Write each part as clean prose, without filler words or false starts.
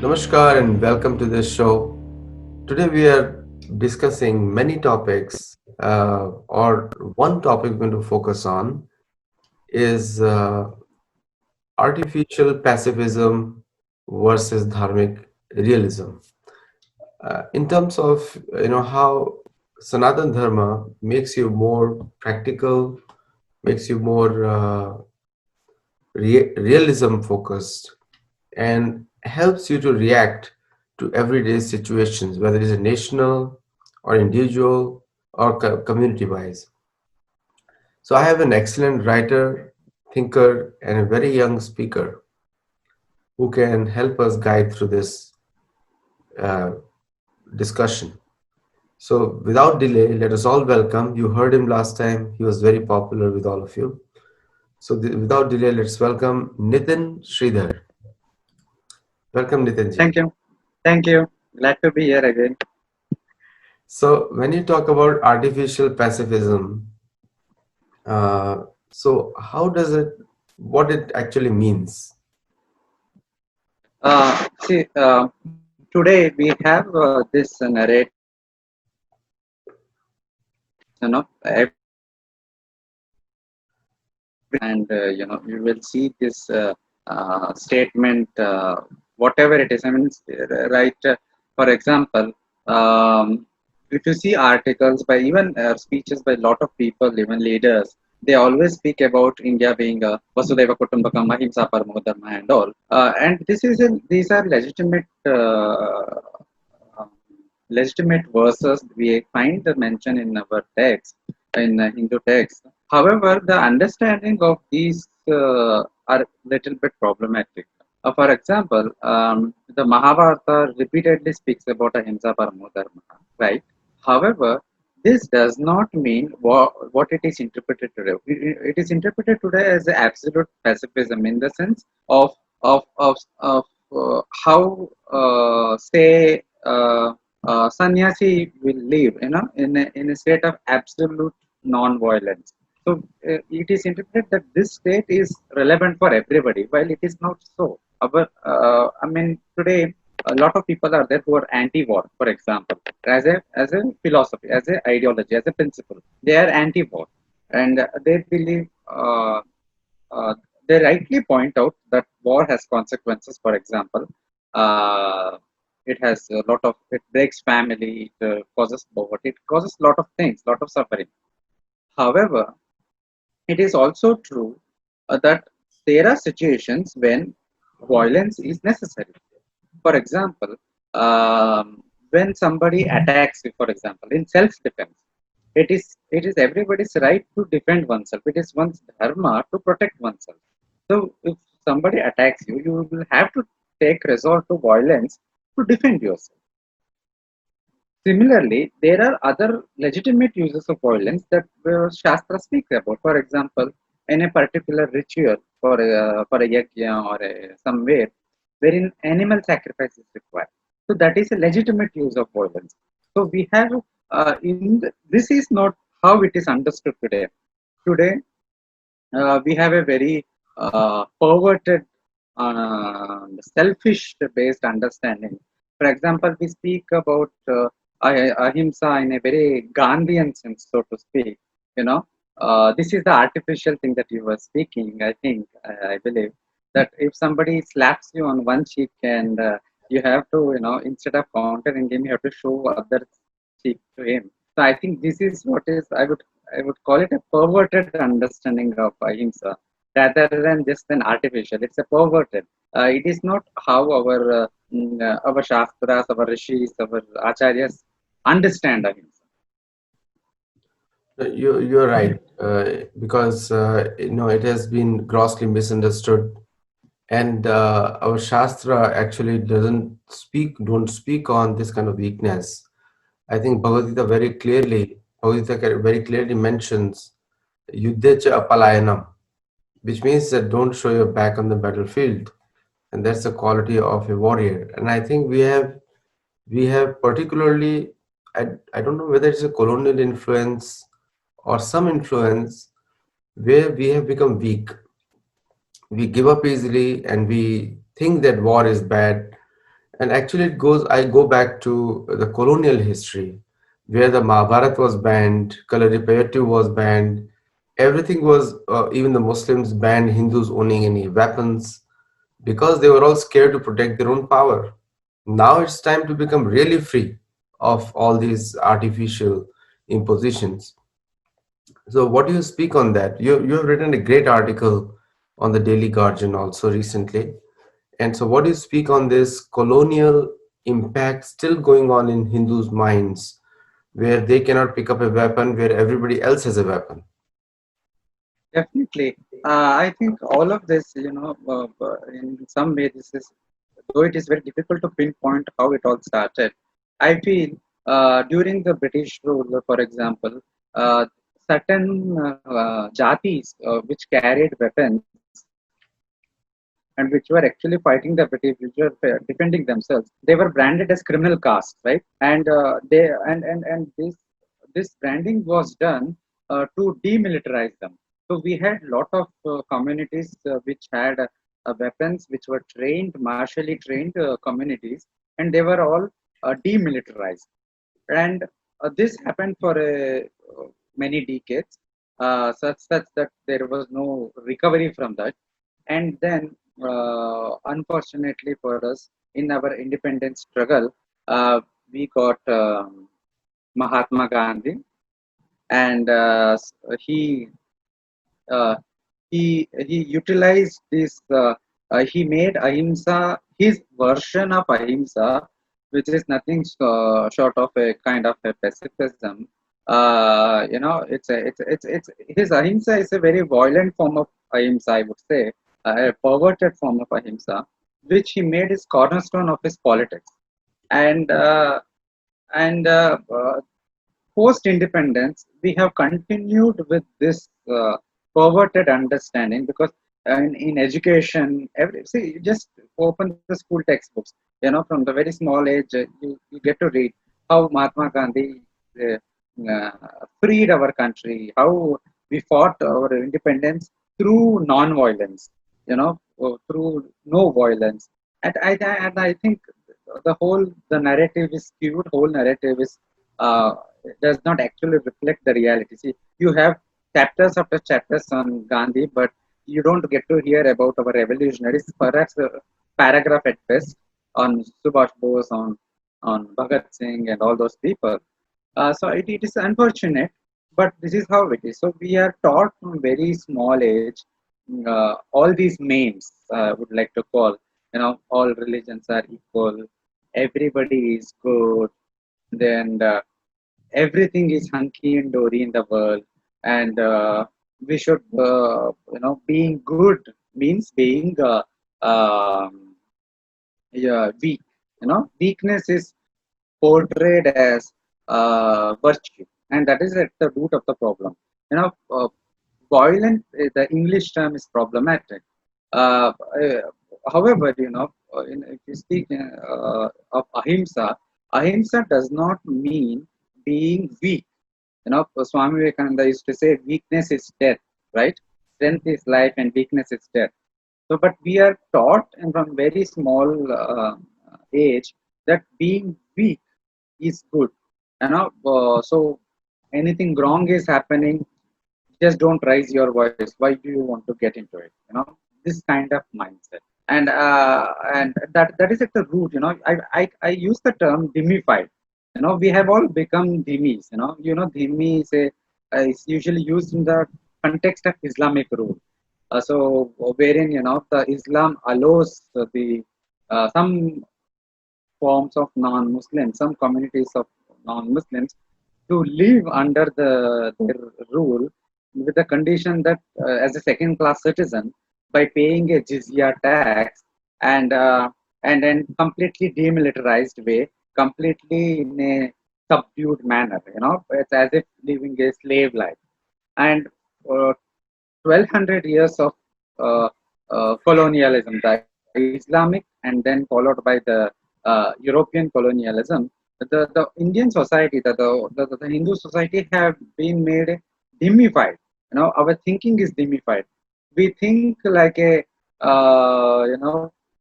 Namaskar and welcome to this show. Today we are discussing many topics, or one topic we're going to focus on is artificial pacifism versus dharmic realism. In terms of how Sanatan Dharma makes you more practical, makes you more realism focused, and helps you to react to everyday situations, whether it's a national or individual or community wise. So, I have an excellent writer, thinker, and a very young speaker who can help us guide through this uh, discussion. So, without delay, let us all welcome. You heard him last time, he was very popular with all of you. So, without delay, let's welcome Nithin Sridhar. Welcome, Nithin ji. Thank you. Thank you. Glad to be here again. So, when you talk about artificial pacifism, so how does it, what it actually means? See, today we have this narrative, every and you will see this statement, whatever it is. I mean, right? For example, um, if you see articles by even speeches by a lot of people, even leaders, they always speak about India being a Vasudhaiva Kutumbakam, Ahimsa Paramo Dharma, and all. And these are um, legitimate verses we find the mention in our text, in Hindu text. However, the understanding of these are little bit problematic. For example, the Mahabharata repeatedly speaks about ahimsa paramo dharma, right? However, this does not mean what it is interpreted today. It is interpreted today as absolute pacifism in the sense of of how say sannyasi will live, in a state of absolute non-violence. So it is interpreted that this state is relevant for everybody, while it is not so. I mean, today a lot of people are there who are anti-war, for example, as a philosophy, as an ideology, as a principle. They are anti-war, and they believe. Uh, they rightly point out that war has consequences. For example, uh, it has a lot of, it breaks family, it causes poverty, it causes a lot of things, lot of suffering. However, it is also true that there are situations when violence is necessary. For example, when somebody attacks you, for example, in self-defense, it is everybody's right to defend oneself. It is one's dharma to protect oneself. So if somebody attacks you, you will have to take resort to violence to defend yourself. Similarly, there are other legitimate uses of violence that Shastra speaks about. For example, in a particular ritual for a yajna or somewhere wherein animal sacrifice is required. So that is a legitimate use of violence. So we have this is not how it is understood today. Today we have a very perverted, selfish based understanding. For example, we speak about ahimsa in a very Gandhian sense, so to speak. You know, this is the artificial thing that you were speaking. I think, I believe that if somebody slaps you on one cheek and you have to, instead of countering him, you have to show other cheek to him. So I think this is what is I would call it a perverted understanding of ahimsa rather than just an artificial. It's a perverted. It is not how our shastras, our rishis, our acharyas understand ahimsa. You're right, because it has been grossly misunderstood, and our shastra actually don't speak on this kind of weakness. I think Bhagavad Gita very clearly mentions Yuddhacha Apalayanam, which means that don't show your back on the battlefield, and that's the quality of a warrior. And I think we have particularly, I don't know whether it's a colonial influence or some influence where we have become weak. We give up easily and we think that war is bad, And actually, I go back to the colonial history where the Mahabharata was banned, Kalarippayattu was banned, everything was, even the Muslims banned Hindus owning any weapons because they were all scared to protect their own power. Now it's time to become really free of all these artificial impositions. So, what do you speak on that? You have written a great article on the Daily Guardian also recently. And so, what do you speak on this colonial impact still going on in Hindus' minds, where they cannot pick up a weapon, where everybody else has a weapon? Definitely. I think all of this, in some way, this is, though it is very difficult to pinpoint how it all started. I feel during the British rule, for example, certain jatis which carried weapons and which were actually fighting the British, which were defending themselves, they were branded as criminal caste, right? And this branding was done to demilitarize them. So we had lot of communities which had weapons, which were trained, martially trained communities, and they were all demilitarized. And this happened for many decades, such that there was no recovery from that. And then, unfortunately for us, in our independence struggle, we got Mahatma Gandhi, and uh, he utilized this. He made ahimsa his version of ahimsa, which is nothing short of a kind of a pacifism. It's his ahimsa is a very violent form of ahimsa, I would say, a perverted form of ahimsa, which he made his cornerstone of his politics. And post independence, we have continued with this perverted understanding because in education, see, just open the school textbooks. From the very small age, you get to read how Mahatma Gandhi uh, freed our country, how we fought our independence through non-violence, through no violence. And I think the narrative is skewed. Whole narrative is uh, does not actually reflect the reality. See, you have chapters after chapters on Gandhi, but you don't get to hear about our revolutionaries. Perhaps a paragraph at best on Subhash Bose, on Bhagat Singh, and all those people. So it is unfortunate, but this is how it is. So we are taught from very small age all these names. I would like to call, all religions are equal. Everybody is good. Then everything is hunky and dory in the world, and we should, being good means being yeah, weak. Weakness is portrayed as virtue, and that is at the root of the problem. You know, uh, Violent. The English term is problematic. Uh, uh, However, if you speak of ahimsa, ahimsa does not mean being weak. Swami Vivekananda used to say, "Weakness is death." Right? Strength is life, and weakness is death. So, but we are taught and from very small age that being weak is good. So anything wrong is happening, just don't raise your voice. Why do you want to get into it? This kind of mindset, and that is at the root. I use the term dhimmified. We have all become dhimmis. Dhimmi is usually used in the context of Islamic rule. So wherein the Islam allows the some forms of non-Muslims, some communities of non-Muslims to live under their rule with the condition that as a second-class citizen, by paying a jizya tax and then completely demilitarized way, completely in a subdued manner. It's as if living a slave life. And 1200 years of uh, colonialism, the Islamic, and then followed by the European colonialism, the Indian society, the Hindu society have been made dhimmified. Our thinking is dhimmified. We think like a,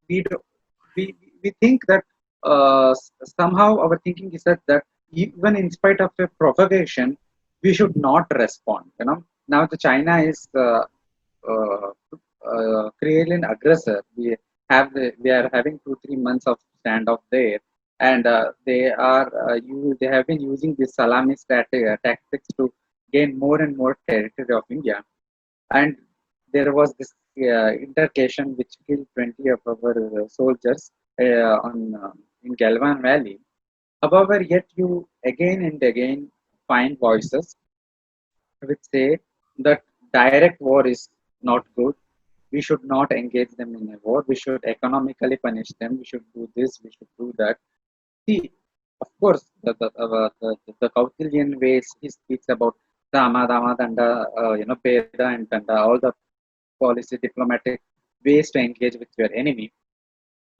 we, do, we think that somehow our thinking is that even in spite of a provocation, we should not respond. Now the China is uh, clearly an aggressor. We are having 2 3 months of standoff there, and they have been using this salami tactics to gain more and more territory of India. And there was this intercation which killed 20 of our soldiers on in Galvan Valley. However, yet you again and again find voices which say that direct war is not good. We should not engage them in a war. We should economically punish them. We should do this. We should do that. See, of course, the Kautilyan ways he speaks about Dama, Dama, Danda, Peda and Danda, all the policy, diplomatic ways to engage with your enemy.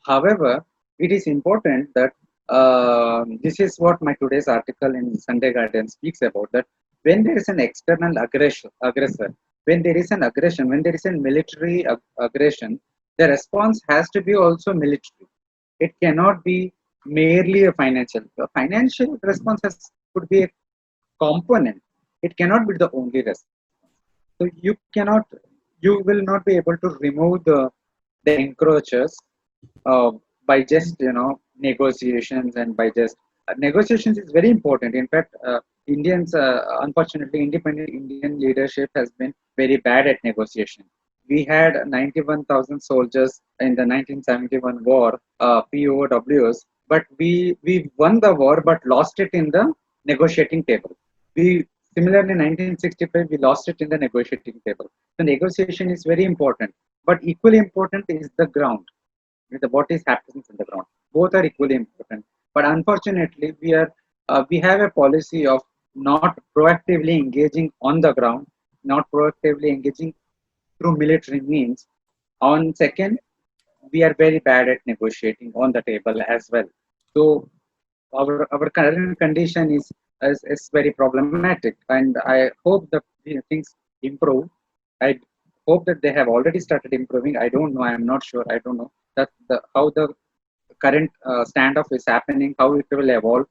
However, it is important that this is what my today's article in Sunday Guardian speaks about, that when there is an external aggressor, when there is an aggression, when there is a military aggression, the response has to be also military. It cannot be merely a financial. The financial response could be a component. It cannot be the only response. So you will not be able to remove the encroachers uh, by just negotiations, and by just negotiations is very important. In fact, Indians, unfortunately, independent Indian leadership has been very bad at negotiation. We had 91,000 soldiers in the 1971 war, POWs, but we won the war but lost it in the negotiating table. We Similarly, 1965 we lost it in the negotiating table. The negotiation is very important, but equally important is the ground, what is happening on the ground. Both are equally important, but unfortunately we have a policy of not proactively engaging on the ground, not proactively engaging through military means. On second, we are very bad at negotiating on the table as well. So our current condition is very problematic, and I hope that things improve. I hope that they have already started improving. I don't know. I'm not sure. I don't know that how the current standoff is happening, how it will evolve,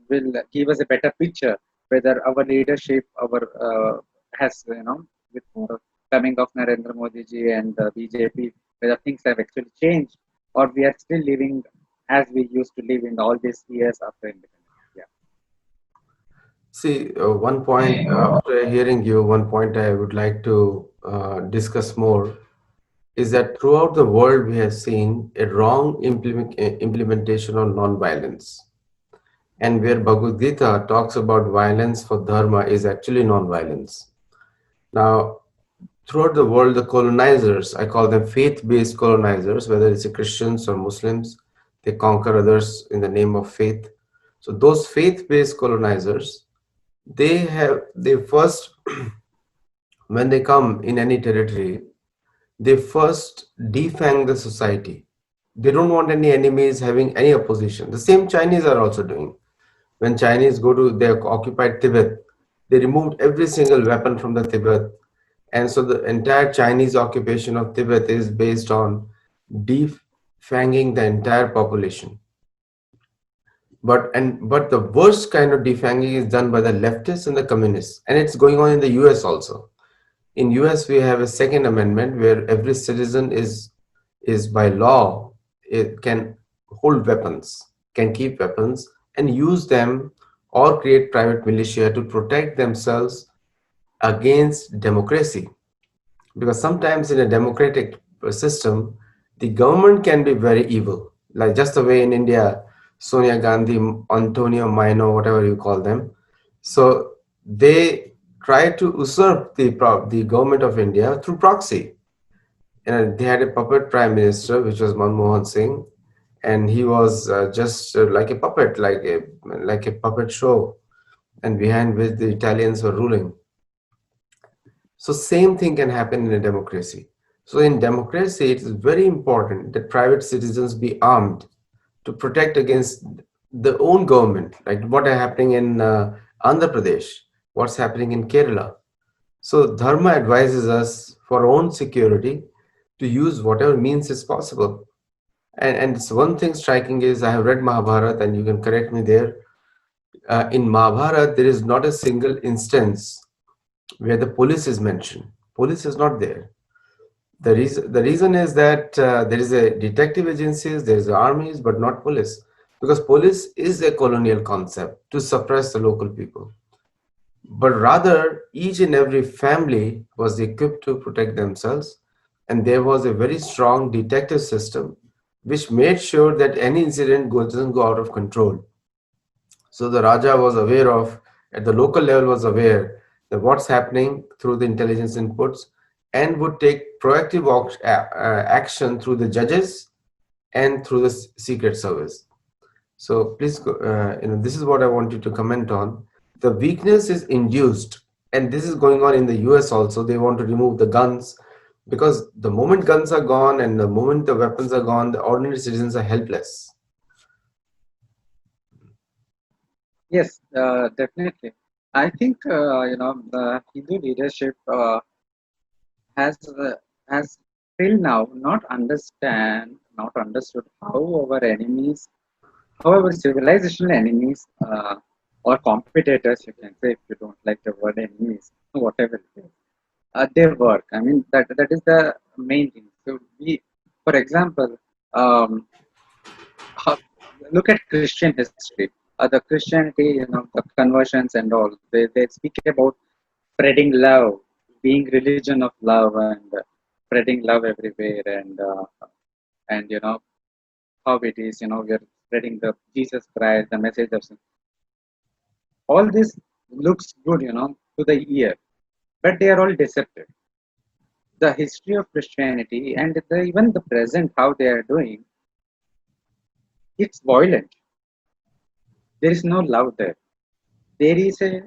will give us a better picture whether our leadership, our has with the coming of Narendra Modi ji and the BJP, whether things have actually changed, or we are still living as we used to live in all these years after independence. Yeah. See, one point after hearing you, one point I would like to discuss more is that throughout the world we have seen a wrong implementation of non-violence. And where Bhagavad Gita talks about violence for dharma is actually non-violence. Now, throughout the world, the colonizers, I call them faith-based colonizers, whether it's Christians or Muslims, they conquer others in the name of faith. So those faith-based colonizers, they first, when they come in any territory, they first defang the society. They don't want any enemies having any opposition. The same Chinese are also doing. When Chinese go to their occupied Tibet, they removed every single weapon from the Tibet. And so the entire Chinese occupation of Tibet is based on defanging the entire population. But the worst kind of defanging is done by the leftists and the communists, and it's going on in the US also. In US we have a second amendment where every citizen is by law, it can hold weapons, can keep weapons and use them, or create private militia to protect themselves against democracy. Because sometimes in a democratic system, the government can be very evil, like just the way in India, Sonia Gandhi, Antonio Maino, whatever you call them. So they try to usurp the government of India through proxy. And they had a puppet prime minister, which was Manmohan Singh, and he was just like a puppet, like a puppet show, and behind which the Italians were ruling. So same thing can happen in a democracy. So in democracy, it is very important that private citizens be armed to protect against the own government, like what are happening in Andhra Pradesh, what's happening in Kerala. So Dharma advises us for our own security to use whatever means is possible. And it's one thing striking is I have read Mahabharata, and you can correct me there. In Mahabharata, there is not a single instance where the police is mentioned. Police is not there. The reason is that there is a detective agencies, there is armies, but not police, because police is a colonial concept to suppress the local people. But rather, each and every family was equipped to protect themselves, and there was a very strong detective system which made sure that any incident doesn't go out of control. So the Raja was aware of, at the local level, was aware that what's happening through the intelligence inputs, and would take proactive action through the judges and through the secret service. So please, this is what I want you to comment on. The weakness is induced, and this is going on in the US also. They want to remove the guns because the moment guns are gone and the moment the weapons are gone, the ordinary citizens are helpless. Yes, definitely. I think the Hindu leadership has has till now not understood how our enemies, how our civilizational enemies or competitors, you can say if you don't like the word enemies, whatever it is, they work. I mean that is the main thing. So we, for example, um, how, look at Christian history. The Christianity, the conversions and all, they speak about spreading love, being religion of love, and spreading love everywhere, and how it is, we're spreading the Jesus Christ, the message of all this looks good, to the ear, but they are all deceptive. The history of Christianity and even the present, how they are doing, it's violent. There is no love there. There is a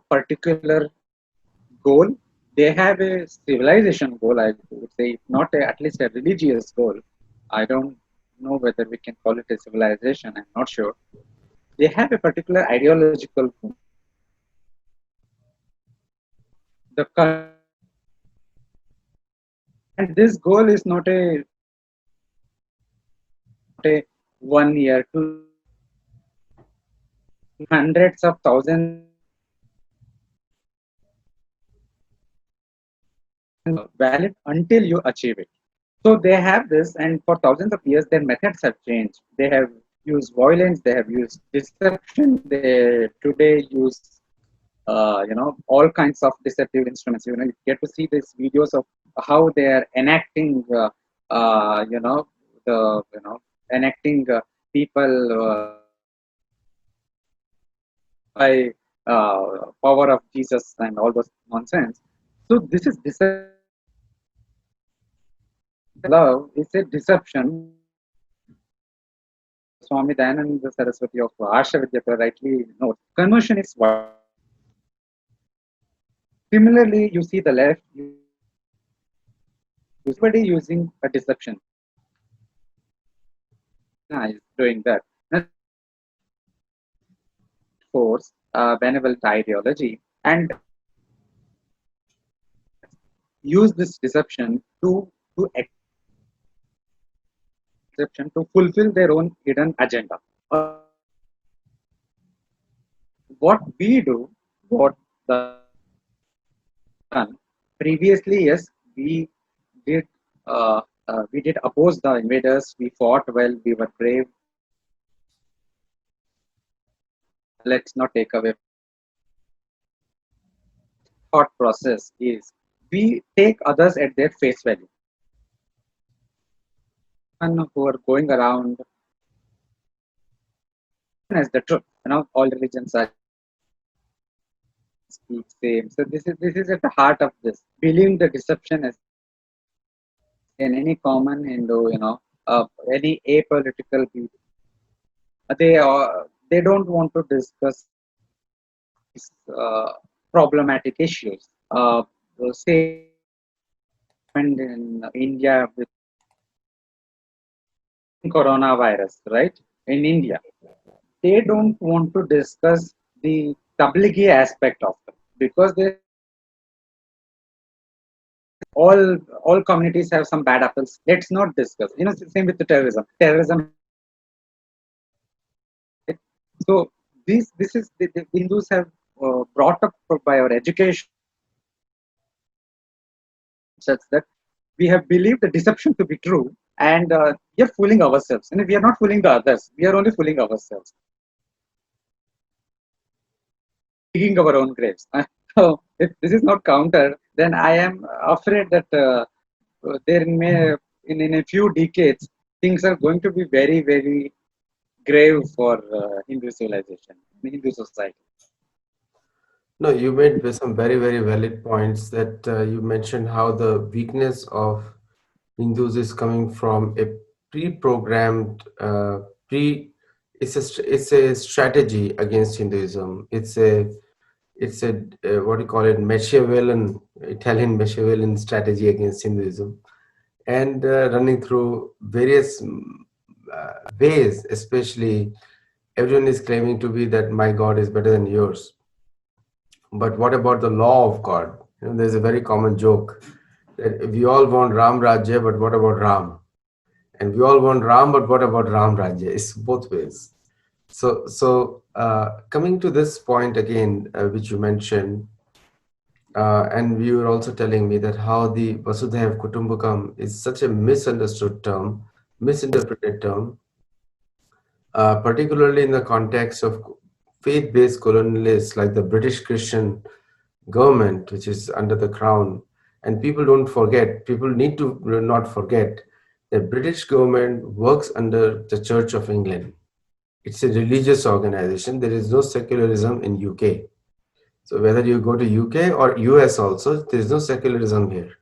particular goal. They have a civilization goal, I would say, if not at least a religious goal. I don't know whether we can call it a civilization. I'm not sure. They have a particular ideological goal. The and this goal is not a 1 year, 2 years, hundreds of thousands valid until you achieve it. So they have this, and for thousands of years, their methods have changed. They have used violence, they have used deception. They today use, all kinds of deceptive instruments. You get to see these videos of how they are enacting, the enacting people by power of Jesus and all those nonsense. So this is love is a deception. Swami Dayananda Saraswati of Asha Vidyapura rightly notes. Conversion is what. Similarly, you see the left, everybody using a deception. Is doing that. Now, force, benevolent ideology, and use this to deception to fulfill their own hidden agenda. What we do, what the done previously, yes, we did we did oppose the invaders. We fought well. We were brave. Let's not take away. Thought process is we take others at their face value. And who are going around as the truth. All religions are speak same. So this is at the heart of this. Believing the deception as in any common Hindu, any apolitical people, they don't want to discuss uh, problematic issues. Say in India with coronavirus, right? In India, they don't want to discuss the tablighi aspect of it because they all all communities have some bad apples. Let's not discuss. Same with the terrorism. Terrorism has its own bad apples. Let's not discuss, right? So this is the Hindus have brought up by our education such that we have believed the deception to be true, and we are fooling ourselves. And we are not fooling the others. We are only fooling ourselves. Digging our own graves. So if this is not countered, then I am afraid that there may in a few decades things are going to be very very grave for Hindu civilization, Hindu society. No, you made some very, very valid points that you mentioned how the weakness of Hindus is coming from a pre-programmed, pre. It's a strategy against Hinduism. It's a what do you call it, Machiavellian, Italian Machiavellian strategy against Hinduism, and running through various ways. Especially, everyone is claiming to be that my God is better than yours. But what about the law of God? There's a very common joke that we all want Ram Rajya, but what about Ram? And we all want Ram, but what about Ram Rajya? It's both ways. So coming to this point again, which you mentioned, and you were also telling me that how the Vasudhaiv Kutumbakam is such a misunderstood term, misinterpreted term, particularly in the context of faith-based colonialists like the British Christian government, which is under the crown. And people need to not forget that British government works under the Church of England. It's a religious organization. There is no secularism in UK. So whether you go to UK or US also, there is no secularism here.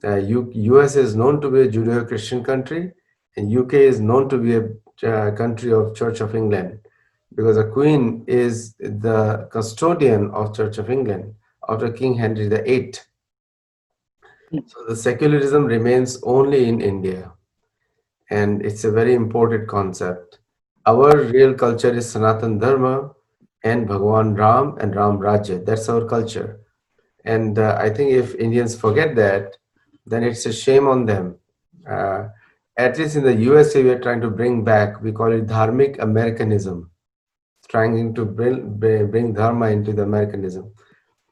US is known to be a Judeo-Christian country, and UK is known to be a country of Church of England, because the Queen is the custodian of Church of England after King Henry VIII. So the secularism remains only in India, and it's a very important concept. Our real culture is Sanatan Dharma and Bhagwan Ram and Ram Rajya. That's our culture. And I think if Indians forget that, then it's a shame on them. Uh, at least in the USA, we are trying to bring back, we call it Dharmic Americanism, trying to bring Dharma into the Americanism.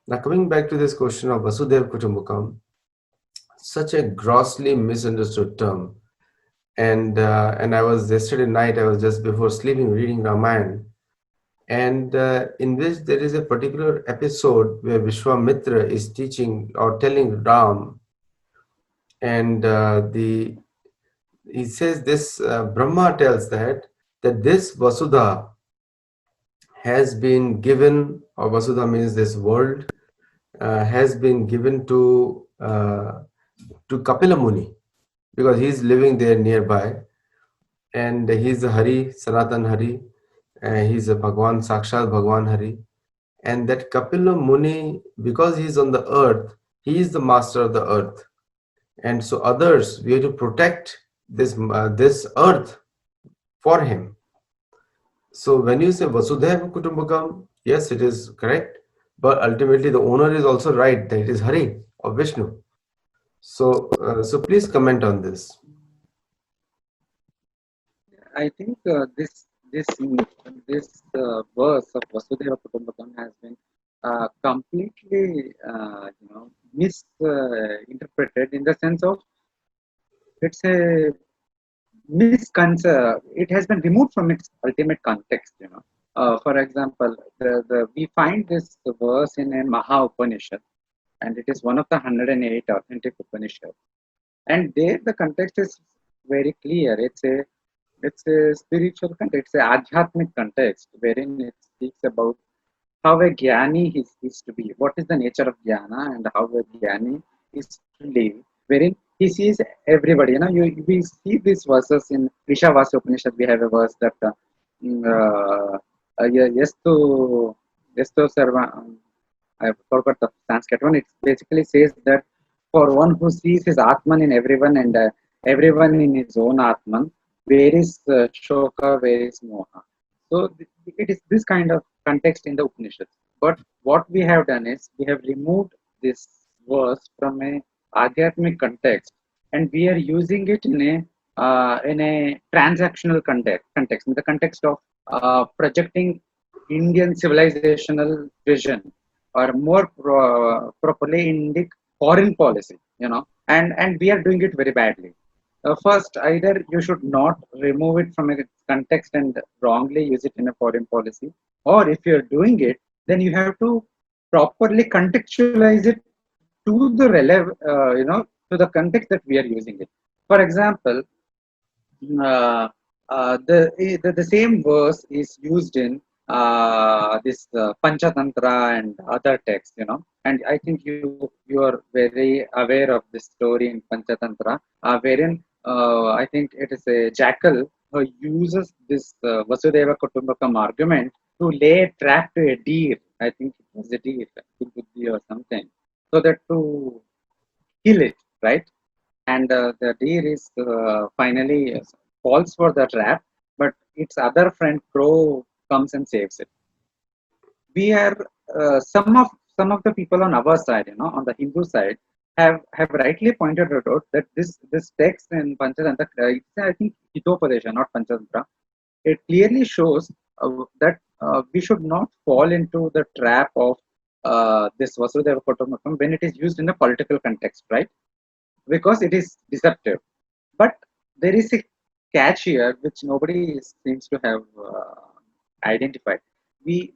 Now, coming back to this question of Vasudev Kutumbakam, such a grossly misunderstood term. And I was yesterday night, I was just before sleeping reading Ramayana, and in which there is a particular episode where Vishwamitra is teaching or telling Ram, and the he says this Brahma tells that this Vasudha has been given, or Vasudha means this world, has been given to Kapila Muni, because he's living there nearby, and he's a Hari, Sanatan Hari, he's a Bhagwan, Sakshat Bhagwan Hari. And that Kapila Muni, because he's on the earth, he is the master of the earth. And so others, we have to protect this earth for him. So when you say Vasudhaiva Kutumbakam, yes, it is correct. But ultimately the owner is also right, that it is Hari or Vishnu. So please comment on this. I think this verse of Vasudeva Kutumbakam has been completely misinterpreted in the sense of it's a misconcept. It has been removed from its ultimate context. For example, we find this verse in a Maha Upanishad, and it is one of the 108 authentic Upanishads. And there, the context is very clear. It's a spiritual context, it's a adhyatmic context, wherein it speaks about how a jnani is to be, what is the nature of jnana, and how a jnani is to live, wherein he sees everybody. We see these verses in Ishavasya Upanishad. We have a verse that yes to sarva. I forgot the Sanskrit one. It basically says that for one who sees his Atman in everyone and everyone in his own Atman, where is Shoka, where is Moha? So it is this kind of context in the Upanishads. But what we have done is we have removed this verse from a Adhyatmic context, and we are using it in a transactional context, in the context of projecting Indian civilizational vision, or more properly Indic foreign policy, and we are doing it very badly. First, either you should not remove it from its context and wrongly use it in a foreign policy, or if you're doing it, then you have to properly contextualize it to the to the context that we are using it. For example, uh, the same verse is used in this Panchatantra and other texts, and I think you are very aware of this story in Panchatantra, wherein I think it is a jackal who uses this Vasudeva Kutumbakam argument to lay a trap to a deer. I think it was a deer, Buddhi or something, so that to kill it, right? And the deer is finally falls for the trap, but its other friend crow comes and saves it. We are some of the people on our side, on the Hindu side, have rightly pointed it out that this text in Panchatantra, it's, I think, Hitopadesha, not Panchatantra. It clearly shows that we should not fall into the trap of this Vasudeva Kutumbakam when it is used in a political context, right? Because it is deceptive. But there is a catch here which nobody seems to have identified. We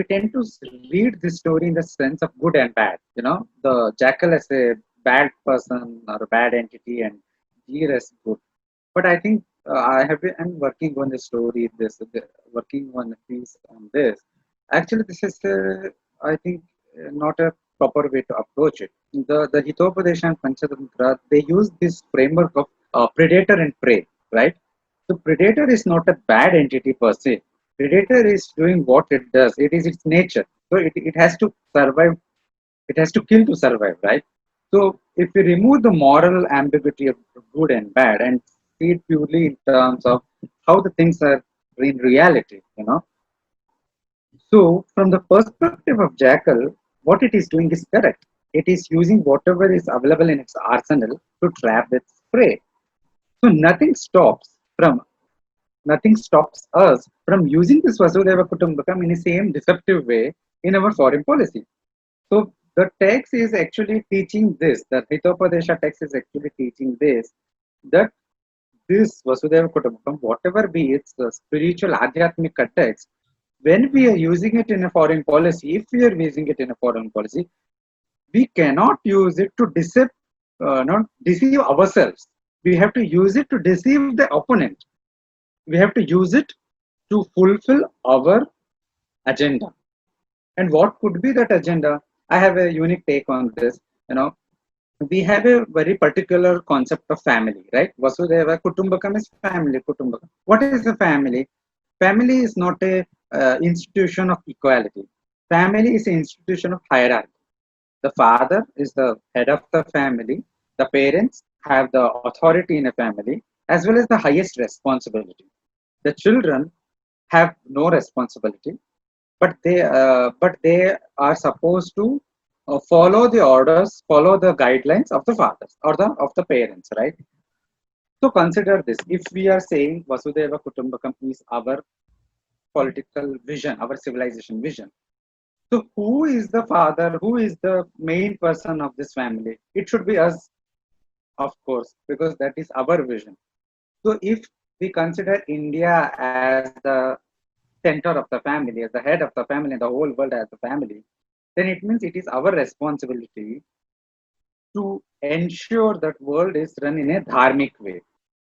tend to read this story in the sense of good and bad. The jackal as a bad person or a bad entity, and deer as good. But I think I'm working on the story. Working on a piece on this. Actually, this is I think not a proper way to approach it. The Hitopadesha and Panchatantra, they use this framework of predator and prey, right? So predator is not a bad entity per se. Predator is doing what it does. It is its nature. So it has to survive. It has to kill to survive, right? So if we remove the moral ambiguity of good and bad and see it purely in terms of how the things are in reality, so, from the perspective of Jackal, what it is doing is correct. It is using whatever is available in its arsenal to trap its prey. So, nothing stops us from using this Vasudeva Kutumbakam in the same deceptive way in our foreign policy. So, the text is actually teaching this. The Hitopadesha text is actually teaching this, that this Vasudeva Kutumbakam, whatever be its spiritual Adhyatmic context, when we are using it in a foreign policy, if we are using it in a foreign policy, we cannot use it to not deceive ourselves. We have to use it to deceive the opponent. We have to use it to fulfill our agenda. And what could be that agenda? I have a unique take on this. We have a very particular concept of family, right? Vasudeva Kutumbakam is family. Kutumbakam. What is a family? Family is not a institution of equality. Family is an institution of hierarchy. The father is the head of the family. The parents have the authority in a family as well as the highest responsibility. The children have no responsibility, but they are supposed to follow the orders, follow the guidelines of the fathers or of the parents, right? So consider this: if we are saying Vasudeva Kutumbakam is our political vision, our civilization vision. So, who is the father? Who is the main person of this family? It should be us, of course, because that is our vision. So, if we consider India as the center of the family, as the head of the family, and the whole world as the family, then it means it is our responsibility to ensure that world is run in a dharmic way.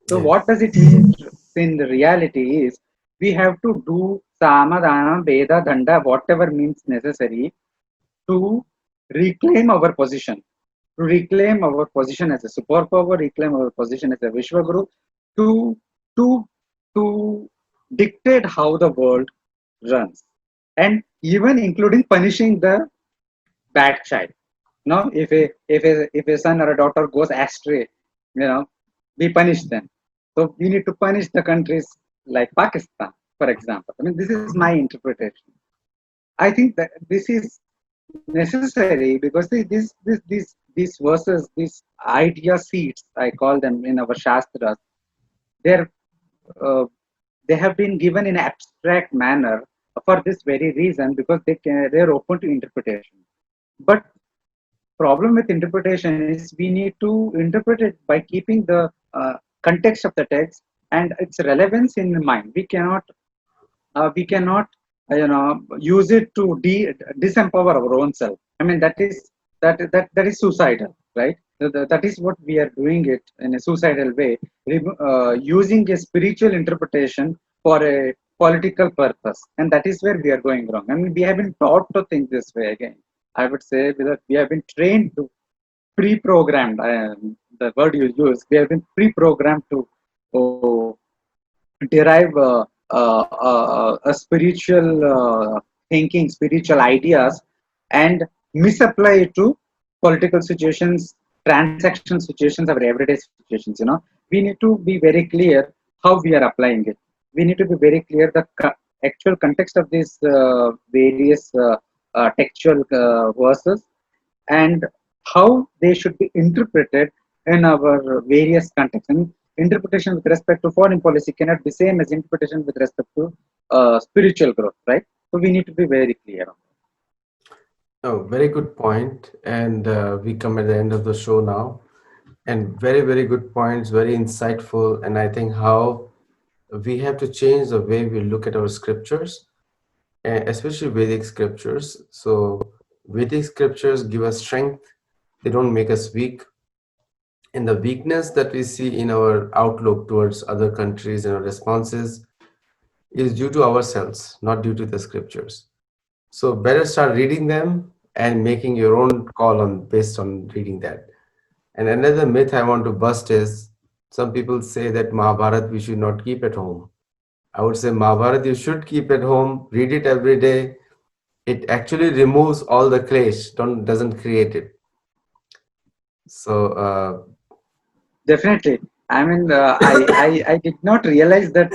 So what Yes. does it mean in the reality is we have to do samadana, veda, danda, whatever means necessary to reclaim our position, to reclaim our position as a superpower, reclaim our position as a Vishwaguru, to to to dictate how the world runs, and even including punishing the bad child. If a son or a daughter goes astray, we punish them. So we need to punish the countries like Pakistan, for example. I mean, this is my interpretation. I think that this is necessary because these these verses, these idea seeds, I call them in our Shastras, they're uh, they have been given in abstract manner for this very reason, because they're open to interpretation. But problem with interpretation is we need to interpret it by keeping the context of the text and its relevance in mind. We cannot use it to disempower our own self. I mean, that is suicidal, right? That is what we are doing it in a suicidal way, using a spiritual interpretation for a political purpose, and that is where we are going wrong. I mean, we have been taught to think this way. Again, I would say that we have been trained to pre-programmed, the word you use, we have been pre-programmed to oh, derive a spiritual thinking, spiritual ideas, and misapply it to political situations, transaction situations, our everyday situations. We need to be very clear how we are applying it. We need to be very clear the actual context of these various textual verses, and how they should be interpreted in our various contexts. And interpretation with respect to foreign policy cannot be same as interpretation with respect to spiritual growth, right? So we need to be very clear on Oh, very good point. And we come at the end of the show now. And very, very good points, very insightful. And I think how we have to change the way we look at our scriptures, especially Vedic scriptures. So, Vedic scriptures give us strength, they don't make us weak. And the weakness that we see in our outlook towards other countries and our responses is due to ourselves, not due to the scriptures. So, better start reading them and making your own call on based on reading that. And another myth I want to bust is some people say that Mahabharat we should not keep at home. I would say Mahabharat you should keep at home, read it every day. It actually removes all the clash, doesn't create it. So definitely. I mean, I did not realize that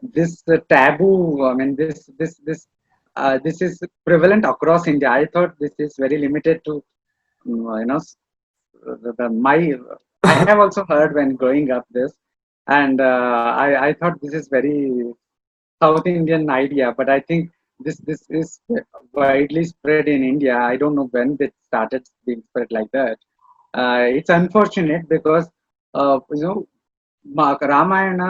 this taboo, I mean, this is prevalent across India. I thought this is very limited to my I have also heard when growing up this, and I thought this is very South Indian idea, but I think this is widely spread in India. I don't know when it started being spread like that. It's unfortunate because Ramayana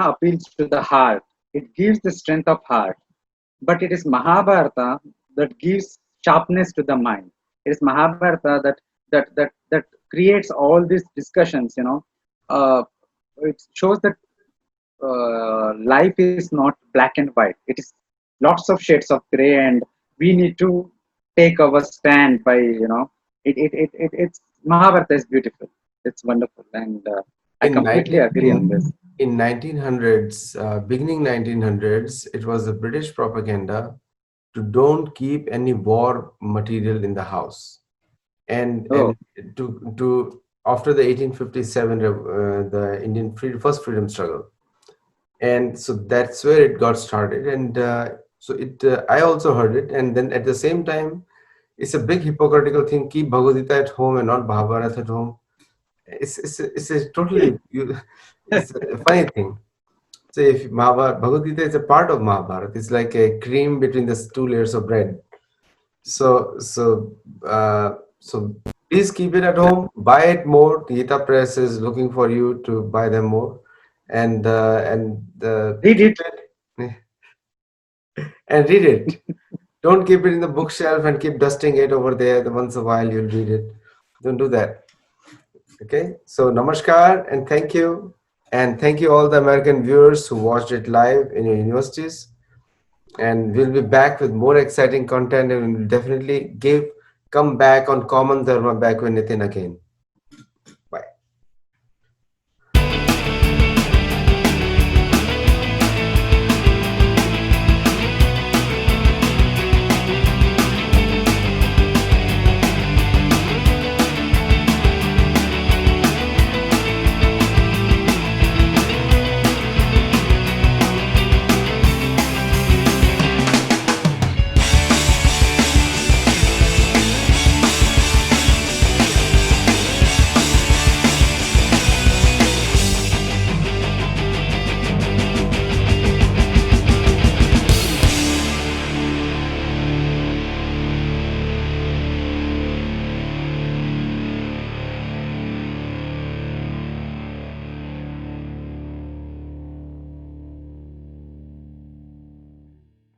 appeals to the heart. It gives the strength of heart, but it is Mahabharata that gives sharpness to the mind. It is Mahabharata that creates all these discussions. It shows that life is not black and white. It is lots of shades of gray, and we need to take our stand by it's Mahabharata is beautiful. It's wonderful, and I in completely 19 agree on this. in 1900s, beginning 1900s, it was the British propaganda to don't keep any war material in the house. And Oh, to after the 1857 the Indian first freedom struggle, and so that's where it got started. And so it I also heard it, and then at the same time it's a big hypocritical thing, keep Bhagavad Gita at home and not Mahabharata at home. It's a totally it's a funny thing. So if Bhagavad Gita is a part of Mahabharata, it's like a cream between the two layers of bread. So please keep it at home. Buy it more. Gita Press is looking for you to buy them more, and read keep it. it and read it. Don't keep it in the bookshelf and keep dusting it over there. Once a while you'll read it. Don't do that. Okay. So namaskar and thank you, and thank you all the American viewers who watched it live in your universities. And we'll be back with more exciting content, and we'll definitely come back on Common Dharma back with Nithin again.